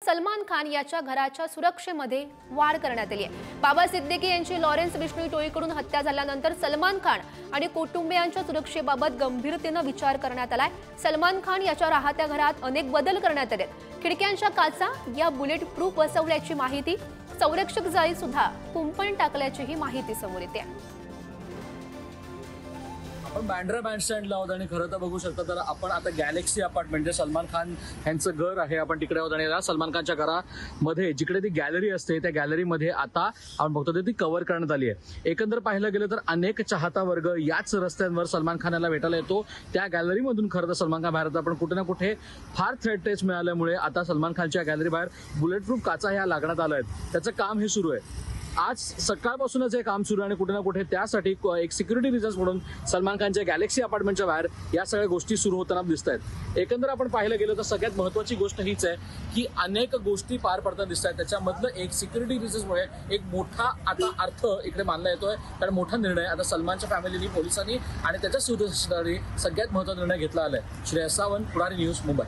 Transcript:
सलमान खान याच्या घराच्या सुरक्षेमध्ये वाढ करण्यात आली आहे। बाबा सिद्दीकी यांची लॉरेन्स बिश्नोई टोळीकडून हत्या झाल्यानंतर सलमान खान आणि कुटुंबियांच्या सुरक्षेबाबत गंभीरतेने विचार करण्यात आलाय। सलमान खान याच्या राहत्या घरात अनेक बदल करण्यात आलेत। खिडक्यांच्या काचा या बुलेट प्रूफ बसवल्याची माहिती, संरक्षक जाळी सुद्धा कुंपण टाकल्याची माहिती समोर येते। आपण बँड्रा बँडस्टँडला आहोत आणि खरं तर बघू शकता तर आपण आता गॅलेक्सी अपार्टमेंट जे सलमान खान यांचं घर आहे आपण तिकडे आहोत आणि या सलमान खानच्या घरामध्ये जिकडे ती गॅलरी असते त्या गॅलरीमध्ये आता आपण बघतो ती कव्हर करण्यात आली आहे। एकंदर पाहिलं गेलं तर अनेक चाहता वर्ग याच रस्त्यांवर सलमान खान याला भेटायला येतो। त्या गॅलरीमधून खरं तर सलमान खान बाहेर पण कुठे ना कुठे फार थ्रेट टेस्ट मिळाल्यामुळे आता सलमान खानच्या गॅलरी बाहेर बुलेट प्रूफ काचा ह्या लागण्यात आल्या आहेत। त्याचं काम हे सुरू आहे। आज सकाळपासूनच हे काम सुरू आहे आणि कुठे ना कुठे त्यासाठी एक सिक्युरिटी रिझन्स म्हणून सलमान खानच्या गॅलेक्सी अपार्टमेंटच्या बाहेर या सगळ्या गोष्टी सुरू होताना दिसत आहेत। एकंदर आपण पाहिलं गेलं तर सगळ्यात महत्त्वाची गोष्ट हीच आहे की अनेक गोष्टी पार पडताना दिसत आहेत। त्याच्यामधलं एक सिक्युरिटी रिझन्समुळे एक मोठा आता अर्थ इकडे मानला येतोय। कारण मोठा निर्णय आता सलमानच्या फॅमिलीनी, पोलिसांनी आणि त्याच्या सुरक्षेसाठी सगळ्यात महत्त्वाचा निर्णय घेतला आलाय। श्रेयस सावंत, पुढारी न्यूज, मुंबई।